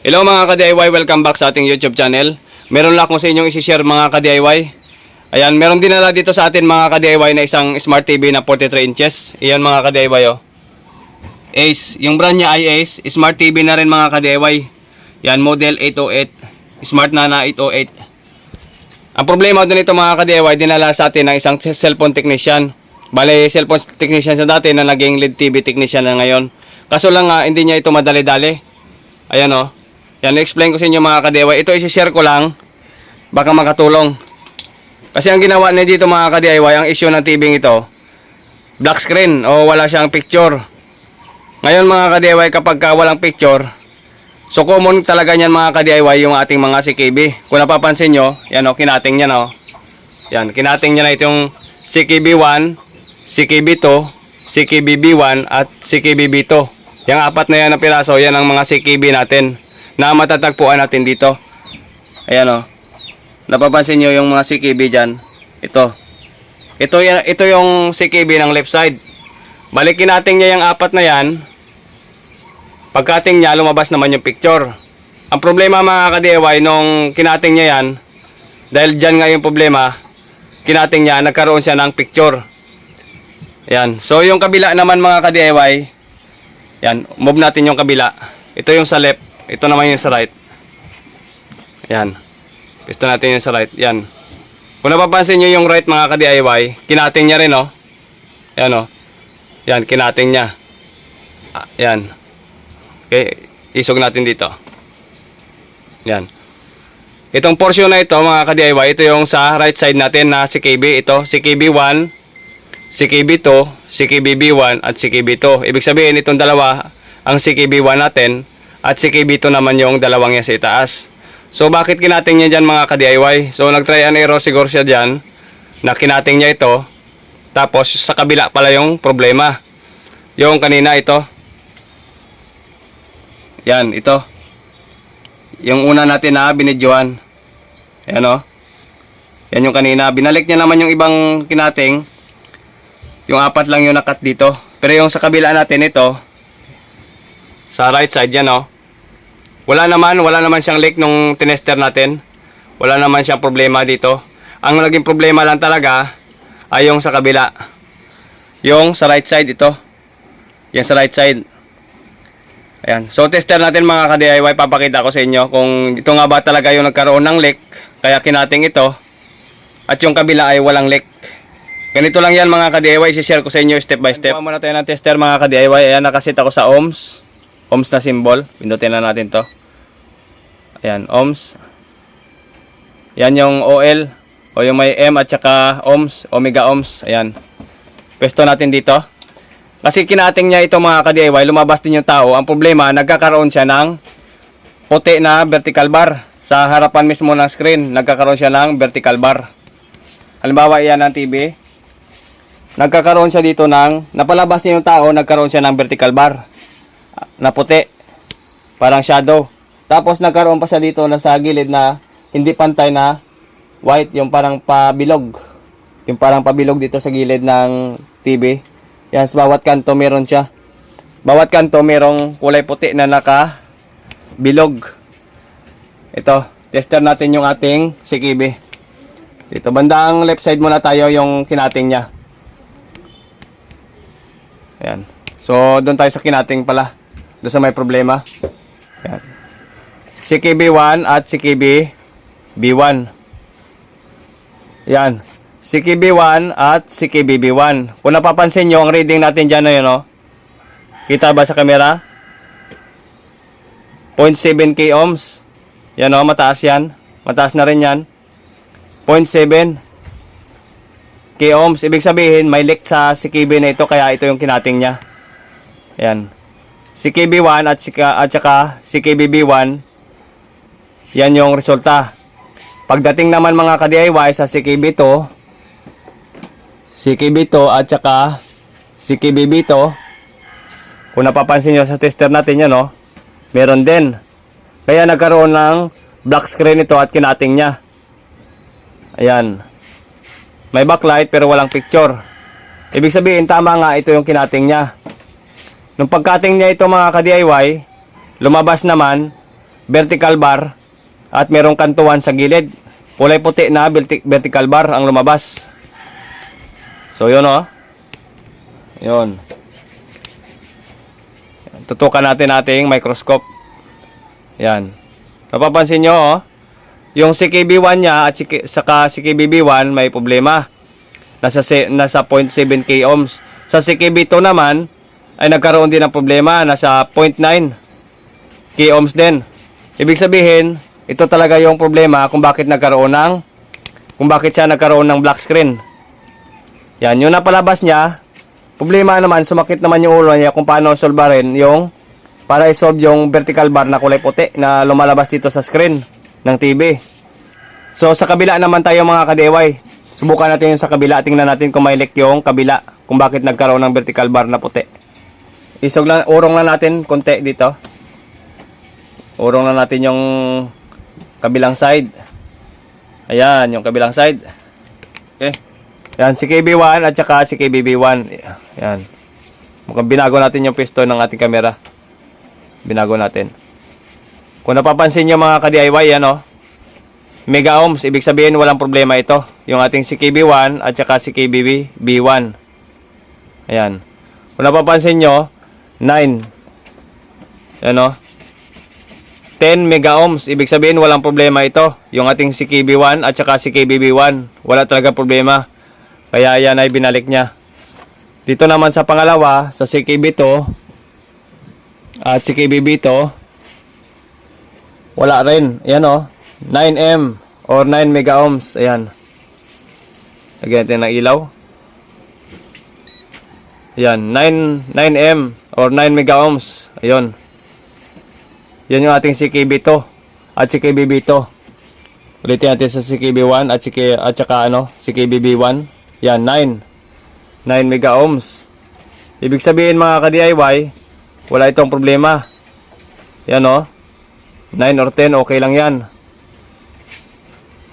Hello mga ka-DIY, welcome back sa ating YouTube channel. Meron lang akong sa inyong isi-share mga ka-DIY. Ayan, meron din nala dito sa atin mga ka-DIY na isang Smart TV na 43 inches. Ayan mga ka-DIY oh. Ace, yung brand niya ay Ace. Smart TV na rin mga ka-DIY. Yan, model 808. Smart Nana 808. Ang problema din ito mga ka-DIY, dinala sa atin ng isang cellphone technician. Bale, cellphone technician sa dati na naging LED TV technician na ngayon. Kaso lang nga, hindi niya ito madali-dali. Ayan oh. Yan, explain ko sa inyo mga ka-DIY. Ito isi-share ko lang. Baka makatulong. Kasi ang ginawa niya dito mga ka-DIY, ang issue ng TV ito, black screen o wala siyang picture. Ngayon mga ka-DIY, kapag walang picture, so common talaga niyan mga ka-DIY yung ating mga CKB. Kung napapansin nyo, yan o, kinating niya na o. Yan, kinating niya na itong CKB1, CKB2, CKB-B1 at CKB-B2. Yung apat na yan na piraso, yan ang mga CKB natin na matatagpuan natin dito. Ayan o. Napapansin nyo yung mga CKB dyan. Ito yung CKB ng left side. Balikin natin niya yung apat na yan. Pagkating niya, lumabas naman yung picture. Ang problema mga ka-DIY, nung kinating niya yan, dahil dyan nga yung problema, kinating niya, nagkaroon siya ng picture. Ayan. So yung kabila naman mga ka-DIY, yan, move natin yung kabila. Ito yung sa left. Ito naman yung sa right. Ayan. Pisto natin yung sa right. Yan. Kung napapansin nyo yung right mga ka-DIY, kinating niya rin oh. Ayan oh. Yan, kinating niya. Yan. Okay. Isog natin dito. Yan. Itong portion na ito mga ka-DIY, ito yung sa right side natin na CKB. Ito, CKB1, CKB2, CKB-B1 at CKB2. Ibig sabihin itong dalawa, ang CKB1 natin, at CKB2 naman yung dalawang yan sa itaas. So bakit kinating niya dyan mga ka-DIY? So nag-try and error siguro siya dyan na kinating niya ito. Tapos sa kabila pala yung problema. Yung kanina ito. Yan, ito. Yung una natin na binidyohan. Yan o. Yan yung kanina. Binalik niya naman yung ibang kinating. Yung apat lang yung nakat dito. Pero yung sa kabila natin ito, sa right side yan o. Wala naman siyang leak nung tinester natin. Wala naman siyang problema dito. Ang naging problema lang talaga ay yung sa kabila. Yung sa right side ito. Yan sa right side. Ayan. So tester natin mga ka-DIY, papakita ko sa inyo kung ito nga ba talaga yung nagkaroon ng leak, kaya kinating ito. At yung kabila ay walang leak. Ganito lang yan mga ka-DIY, i-share ko sa inyo step by step. Muna tayo ng tester mga ka-DIY. Ayan, nakasit ako sa ohms. Ohms na symbol. Pindutin na natin to. Ayan, ohms. Yan yung OL. O yung may M at saka ohms. Omega ohms. Ayan. Pwesto natin dito. Kasi kinating niya ito mga ka-DIY. Lumabas din yung tao. Ang problema, nagkakaroon siya ng puti na vertical bar. Sa harapan mismo ng screen, nagkakaroon siya ng vertical bar. Halimbawa, iyan ang TV. Nagkakaroon siya dito ng, napalabas niya yung tao, nagkaroon siya ng vertical bar na puti, parang shadow. Tapos nagkaroon pa siya dito na sa gilid na hindi pantay na white, yung parang pabilog. Yung parang pabilog dito sa gilid ng TV. Yan, sa bawat kanto meron siya. Bawat kanto merong kulay puti na nakabilog. Ito, tester natin yung ating CKB. Dito, bandang left side muna tayo yung kinating niya. Ayan. So, doon tayo sa kinating pala. Doon sa may problema. Ayan. CKB1 at CKB-B1. Ayan. CKB1 at CKB-B1. Kung napapansin nyo, ang reading natin dyan na yun, no? Kita ba sa camera? 0.7 k ohms. Yan, no? Mataas yan. Mataas na rin yan. 0.7 k ohms. Ibig sabihin, may leak sa CKB na ito, kaya ito yung kinating niya. Ayan. CKB1 at saka CKB-B1, yan yung resulta. Pagdating naman mga ka-DIY sa CKB2 at saka CKB-B2, kung napapansin nyo sa tester natin yan, no? Meron din. Kaya nagkaroon ng black screen ito at kinating niya. Ayan. May backlight pero walang picture. Ibig sabihin, tama nga, ito yung kinating niya. Nung pagkating niya ito mga ka-DIY, lumabas naman vertical bar at merong kantuan sa gilid. Kulay puti na vertical bar ang lumabas. So yun oh. Yun. Tutukan natin ating microscope. Yan. Napapansin nyo oh. Yung CKB1 niya at saka CKBB1 may problema. Nasa 0.7k ohms. Sa CKB2 naman ay nagkaroon din ng problema. Nasa 0.9k ohms din. Ibig sabihin, ito talaga yung problema kung bakit siya nagkaroon ng black screen. Yan, yung napalabas niya, problema naman, sumakit naman yung ulo niya kung paano solbarin yung para i-solve yung vertical bar na kulay puti na lumalabas dito sa screen ng TV. So sa kabila naman tayo mga ka-DIY. Subukan natin yung sa kabila. Tingnan natin kung may leak yung kabila. Kung bakit nagkaroon ng vertical bar na puti. Urong na natin konti dito. Urong na natin yung kabilang side. Ayan, yung kabilang side. Okay. Yan, si KB1 at saka si KBB1. Yan. Mukhang binago natin yung piston ng ating camera. Binago natin. Kung napapansin nyo mga ka-DIY, yan o. Mega ohms, ibig sabihin walang problema ito. Yung ating CKB1 at saka CKBB1. Ayan. Kung napapansin nyo, 9. Yan o. 10 mega ohms, ibig sabihin walang problema ito. Yung ating CKB1 at saka CKBB1. Wala talaga problema. Kaya yan ay binalik niya. Dito naman sa pangalawa, sa CKB2 at CKBB2, wala rin. Ayan o. 9M or 9 mega ohms. Ayan. Lagyan natin ng ilaw. Ayan. 9M or 9 mega ohms. Ayun. Yan yung ating CKB2 at CKBB2. Ulitin natin sa CKB1 at saka CKBB1. Yan. 9 mega ohms. Ibig sabihin mga ka-DIY, wala itong problema. Yan o. 9 or 10, okay lang yan.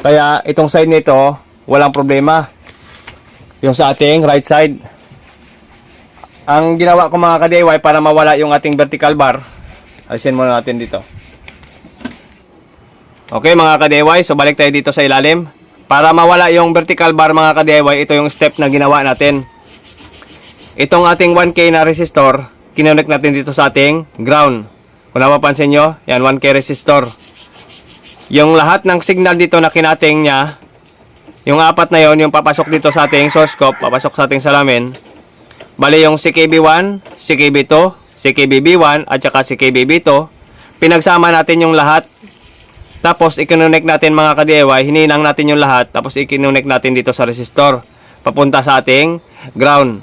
Kaya itong side nito, walang problema. Yung sa ating right side. Ang ginawa ko mga ka-DIY para mawala yung ating vertical bar, alisin muna natin dito. Okay mga ka-DIY, so balik tayo dito sa ilalim. Para mawala yung vertical bar mga ka-DIY, ito yung step na ginawa natin. Itong ating 1K na resistor, kinonect natin dito sa ating ground. Kung napapansin nyo, yan 1K resistor. Yung lahat ng signal dito na kinating niya, yung apat na yon, yung papasok dito sa ating source scope, papasok sa ating salamin. Bali yung CKB1, CKB2, CKBB1 at saka CKBB2, pinagsama natin yung lahat. Tapos i-connect natin mga ka-DIY, hininang natin yung lahat, tapos i-connect natin dito sa resistor, papunta sa ating ground.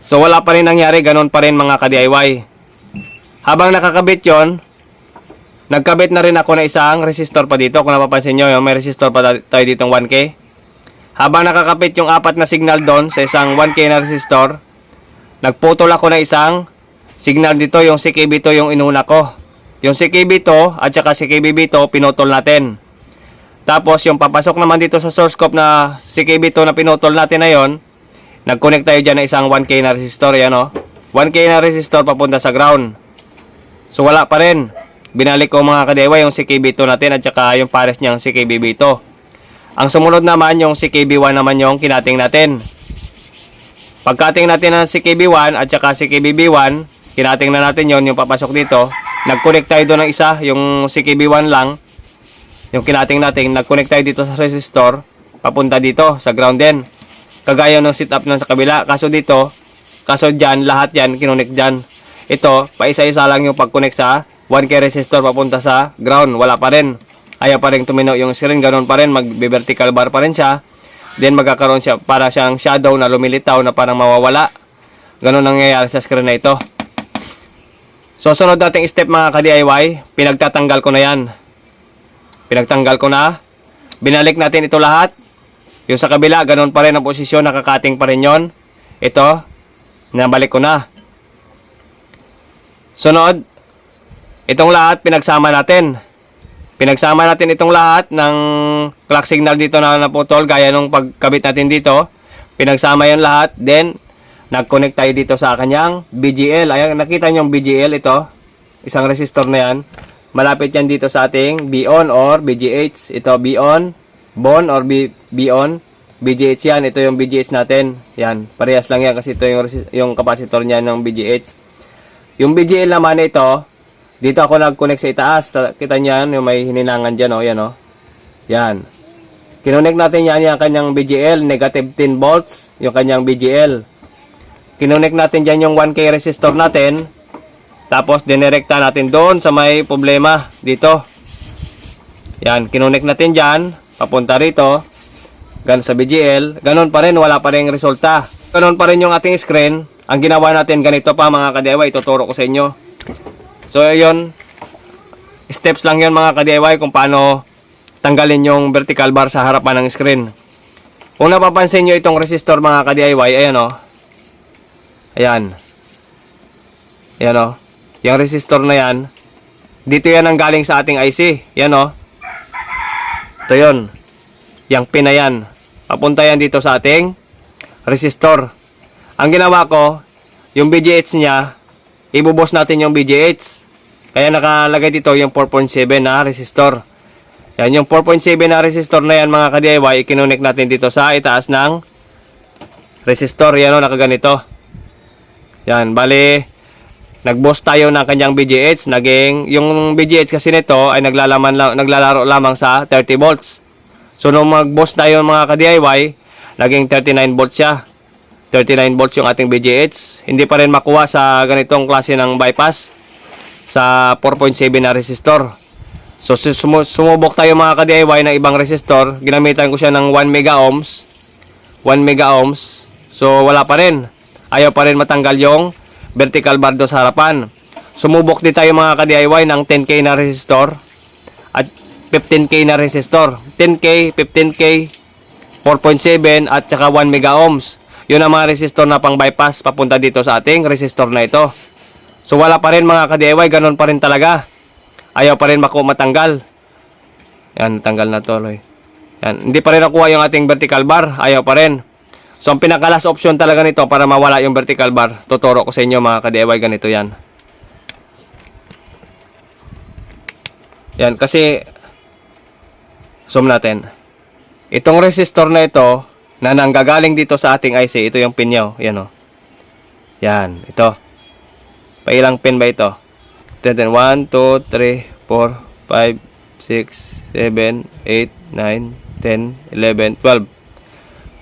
So wala pa rin nangyari, ganun pa rin mga ka-DIY. Habang nakakabit yon, nagkabit na rin ako na isang resistor pa dito. Kung napapansin nyo, may resistor pa tayo ditong 1K. Habang nakakabit yung apat na signal doon sa isang 1K na resistor, nagputol ako na isang signal dito, yung CKB2 yung inuna ko. Yung CKB2 at saka CKBB2 pinutol natin. Tapos yung papasok naman dito sa source scope na CKB2 na pinutol natin na yon, nag-connect tayo dyan na isang 1K na resistor. Yan o. 1K na resistor papunta sa ground. So wala pa rin. Binalik ko mga ka-DIY yung CKB2 natin at saka yung pares niyang CKBB2. Ang sumunod naman yung CKB1 naman yung kinating natin. Pagkating natin ng CKB1 at saka CKBB1, kinating na natin yon, yung papasok dito. Nag-connect tayo doon ng isa, yung CKB1 lang. Yung kinating natin, nag-connect tayo dito sa resistor, papunta dito sa ground din. Kagaya ng setup ng sa kabila. Kaso dyan, lahat yan, kinonect dyan. Ito, paisa-isa lang yung pag-connect sa 1K resistor papunta sa ground. Wala pa rin. Ayaw pa rin tumino yung screen. Ganun pa rin. Mag-vertical bar pa rin siya. Then magkakaroon siya para siyang shadow na lumilitaw na parang mawawala. Ganun nangyayari sa screen na ito. So, sunod nating step mga ka-DIY. Pinagtatanggal ko na yan. Pinagtanggal ko na. Binalik natin ito lahat. Yung sa kabila, ganun pa rin ang posisyon. Nakakating pa rin yon. Ito, nabalik ko na. Sunod, itong lahat pinagsama natin. Pinagsama natin itong lahat ng clock signal dito na naputol gaya nung pagkabit natin dito. Pinagsama yon lahat. Then, nag-connect tayo dito sa kanyang BGL. Ayan, nakita nyo yung BGL ito. Isang resistor na yan. malapit yan dito sa ating B-on or BGH. Ito B-on, BON or B-on, BGH yan. Ito yung BGH natin. Yan, parehas lang yan kasi ito yung capacitor niya ng BGH. Yung BGL naman ito, dito ako nag-connect sa itaas. Kita niyan, yung may hininangan dyan, oh, yan, oh. Yan. Kinonect natin yan, yung kanyang BGL, negative 10 volts, yung kanyang BGL. Kinonect natin dyan yung 1K resistor natin. Tapos, dinirekta natin doon sa may problema dito. Yan, kinonect natin dyan, papunta rito. Ganun sa BGL. Ganun pa rin, wala pa rin resulta. Ganun pa rin yung ating screen. Ang ginawa natin ganito pa mga ka-DIY, ituturo ko sa inyo. So, yun. Steps lang yun mga ka-DIY kung paano tanggalin yung vertical bar sa harapan ng screen. Kung napapansin nyo itong resistor mga ka-DIY, ayan o. Ayan. Ayan o. Yung resistor na yan, dito yan ang galing sa ating IC. Yan o. Ito yun. Yang pin na yan. Papunta yan dito sa ating resistor. Ang ginawa ko, yung BGH niya, ibubos natin yung BGH. Kaya nakalagay dito yung 4.7 na resistor. Yan, yung 4.7 na resistor na yan mga ka-DIY, ikinonect natin dito sa itaas ng resistor. Yan o, nakaganito. Yan, bali, nag-boost tayo ng kanyang BGH. Yung BGH kasi nito ay naglalaro lamang sa 30 volts. So, nung mag-boost tayo mga ka-DIY, naging 39 volts siya. 39 volts yung ating BGH. Hindi pa rin makuha sa ganitong klase ng bypass sa 4.7 na resistor. So, sumubok tayo mga ka-DIY ng ibang resistor. Ginamitan ko siya ng 1 mega ohms. 1 mega ohms. So, wala pa rin. Ayaw pa rin matanggal yung vertical bar do sa harapan. Sumubok din tayo mga ka-DIY ng 10K na resistor at 15K na resistor. 10K, 15K, 4.7 at saka 1 mega ohms. Yun ang mga resistor na pang bypass papunta dito sa ating resistor na ito. So wala pa rin mga ka-DIY, ganun pa rin talaga. Ayaw pa rin matanggal. Yan, tanggal na to. Yan, hindi pa rin nakuha yung ating vertical bar. Ayaw pa rin. So ang pinaka-last option talaga nito para mawala yung vertical bar, tuturo ko sa inyo mga ka-DIY, ganito yan. Yan, kasi zoom natin. Itong resistor na ito na nanggagaling dito sa ating IC, ito yung pin nyo. Yan o. Yan, ito. Pailang pin ba ito? 1, 2, 3, 4, 5, 6, 7, 8, 9, 10, 11, 12.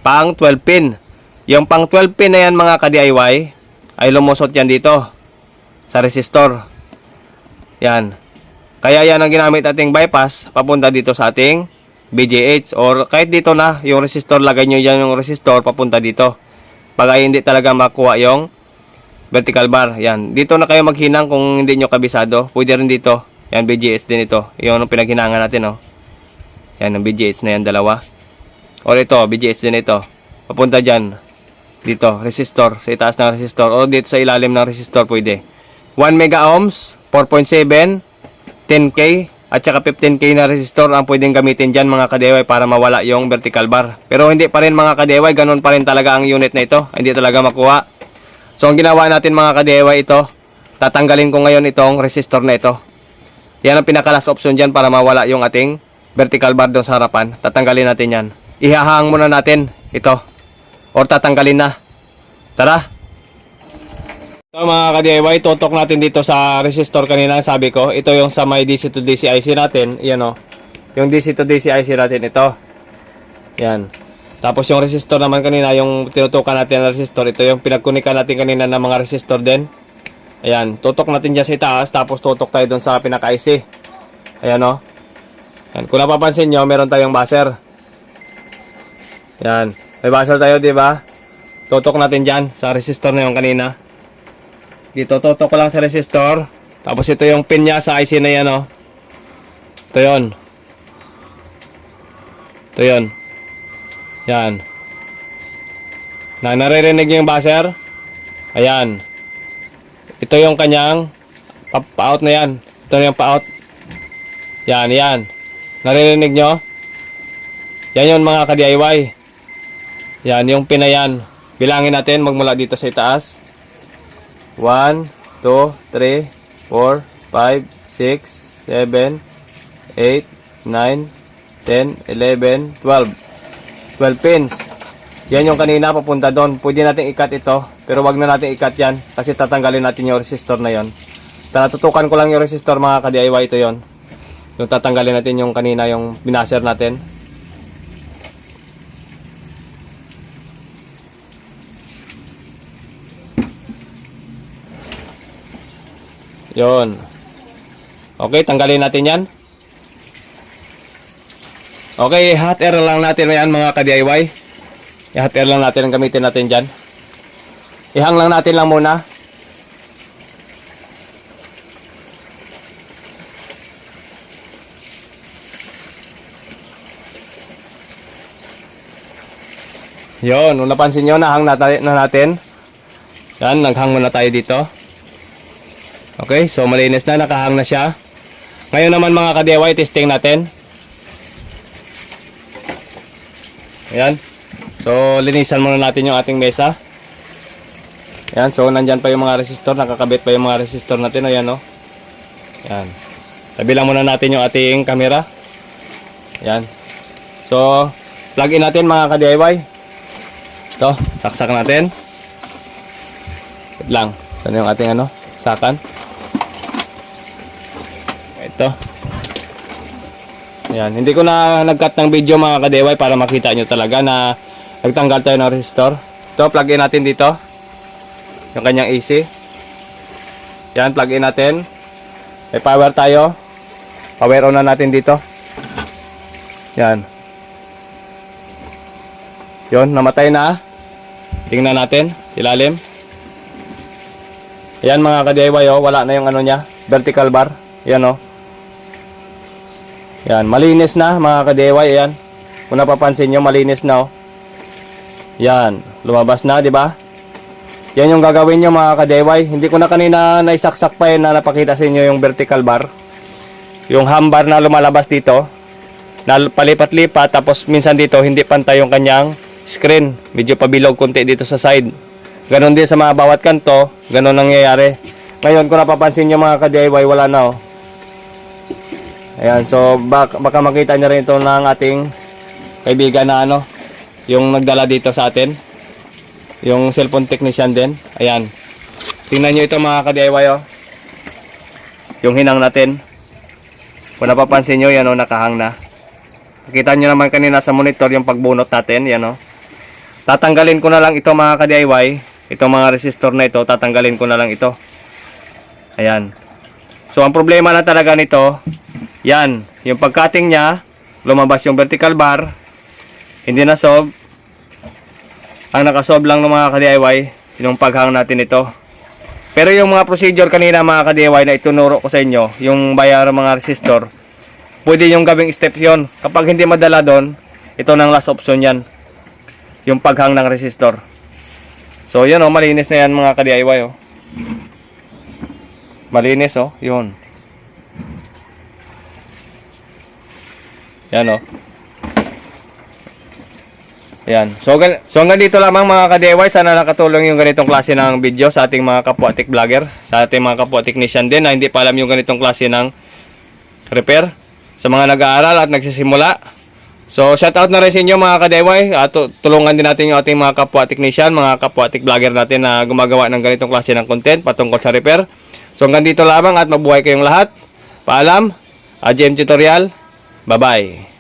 Pang 12 pin. Yung pang 12 pin na yan mga ka-DIY ay lumusot yan dito sa resistor. Yan. Kaya yan ang ginamit ating bypass papunta dito sa ating BGH or kahit dito na yung resistor, lagay nyo dyan yung resistor papunta dito. Pag ay hindi talaga makuha yung vertical bar. Yan. Dito na kayo maghinang kung hindi nyo kabisado. Pwede rin dito. Yan, BGH din ito. Yung pinaghinangan natin, oh. Yan, ang BGH na yan, dalawa. O ito, BGH din ito. Papunta dyan. Dito, resistor. Sa itaas ng resistor. O dito sa ilalim ng resistor, pwede. 1 mega ohms, 4.7, 10K, at saka 15K na resistor ang pwedeng gamitin dyan mga ka-DIY para mawala yung vertical bar. Pero hindi pa rin mga ka-DIY, ganun pa rin talaga ang unit na ito. Hindi talaga makuha. So, ang ginawa natin mga ka-DIY ito, tatanggalin ko ngayon itong resistor na ito. Yan ang pinaka-last option dyan para mawala yung ating vertical bar doon sa harapan. Tatanggalin natin yan. Ihahang muna natin ito. Or tatanggalin na. Tara! So mga ka-DIY, tutok natin dito sa resistor kanina, sabi ko. Ito yung sa may DC to DC IC natin. Yan o. Yung DC to DC IC natin, ito. Yan. Tapos yung resistor naman kanina, yung tinutukan natin na resistor, ito yung pinagkunikan natin kanina ng mga resistor din. Ayan, tutok natin dyan sa itaas, tapos tutok tayo dun sa pinaka-IC. Ayan o. Yan. Kung napapansin nyo, meron tayong buzzer. Yan. May buzzer tayo, di ba? Tutok natin dyan sa resistor na yung kanina. Dito, tutok ko lang sa resistor. Tapos ito yung pin niya sa IC na yan o. Ito yun. Ito yun. Yan. Naririnig yung buzzer. Ayan. Ito yung kanyang pa-out na yan. Ito yung pa-out. Yan, yan. Naririnig nyo? Yan yun mga ka-DIY. Yan, yung pin na yan. Bilangin natin magmula dito sa itaas. 1, 2, 3, 4, 5, 6, 7, 8, 9, 10, 11, 12. 12 pins. Yan yung kanina papunta doon. Pwede natin ikat ito, pero wag na natin ikat yan kasi tatanggalin natin yung resistor na yon. Tutukan ko lang yung resistor mga ka-DIY, ito yon. Yung tatanggalin natin yung kanina yung binasher natin. Yon. Okay, tanggalin natin yan. Okay, hot air lang natin yan mga ka-DIY. I-hot air lang natin ang gamitin natin dyan. Ihang lang natin lang muna. Yon, kung napansin nyo, nahang na natin. Yan, naghang muna tayo dito. Okay, so malinis na, nakahang na siya. Ngayon naman mga ka-DIY, testing natin. Ayan. So, linisan muna natin yung ating mesa. Ayan, so nandyan pa yung mga resistor, nakakabit pa yung mga resistor natin. Ayan, o. Ayan. Tabi lang muna natin yung ating camera. Ayan. So, plug in natin mga ka-DIY. Ito, saksak natin. Wait lang. Saan yung ating sakan? Ito. Ayan. Hindi ko na nag-cut ng video mga ka-DIY para makita nyo talaga na nagtanggal tayo ng resistor. Ito, plug in natin dito. Yung kanyang AC. Ayan, plug in natin. May power tayo. Power on na natin dito. Ayan. Yun, namatay na. Tingnan natin, silalim. Ayan mga ka-DIY, wala na yung niya, vertical bar. Ayan, Ayan, malinis na mga ka-DIY. Ayan, kung napapansin nyo, malinis na. Ayan, lumabas na, di ba? Yan yung gagawin nyo mga ka-DIY. Hindi ko na kanina naisaksak pa na napakita sa inyo yung vertical bar. Yung hambar na lumalabas dito, na palipat-lipat, tapos minsan dito hindi pantay yung kanyang screen, medyo pabilog konti dito sa side. Ganon din sa mga bawat kanto, ganon nangyayari. Ngayon kung napapansin nyo mga ka-DIY, wala na. Ayan, so baka makita nyo rin ito ng ating kaibigan na yung nagdala dito sa atin, yung cellphone technician din. Ayan, tingnan nyo ito mga ka-DIY, yung hinang natin. Kung napapansin nyo, yan nakahang na. Nakita nyo naman kanina sa monitor yung pagbunot natin, yan Tatanggalin ko na lang ito mga ka-DIY. Itong mga resistor na ito, tatanggalin ko na lang ito. Ayan. So ang problema na talaga nito, yan, yung pagcutting niya, lumabas yung vertical bar, hindi na solve. Ang nakasolve lang ng mga ka-DIY, yung paghang natin ito. Pero yung mga procedure kanina mga ka-DIY na itunuro ko sa inyo, yung bayar mga resistor, pwede yung gawing step yun. Kapag hindi madala doon, ito nang last option yan. Yung paghang ng resistor. So yun malinis na yan mga ka-DIY Malinis yun. Yan Yan. So hanggang dito lamang mga ka-DIY. Sana nakatulong yung ganitong klase ng video sa ating mga kapwa tech vlogger, sa ating mga kapwa technician din na hindi pa alam yung ganitong klase ng repair, sa mga nag-aaral at nagsisimula. So shout out na rin sa inyo mga ka-DIY. Tulungan din natin yung ating mga kapwa technician, mga kapwa tech vlogger natin na gumagawa ng ganitong klase ng content patungkol sa repair. So hanggang dito lamang at mabuhay kayong lahat. Paalam. AJM Tutorial. Bye bye.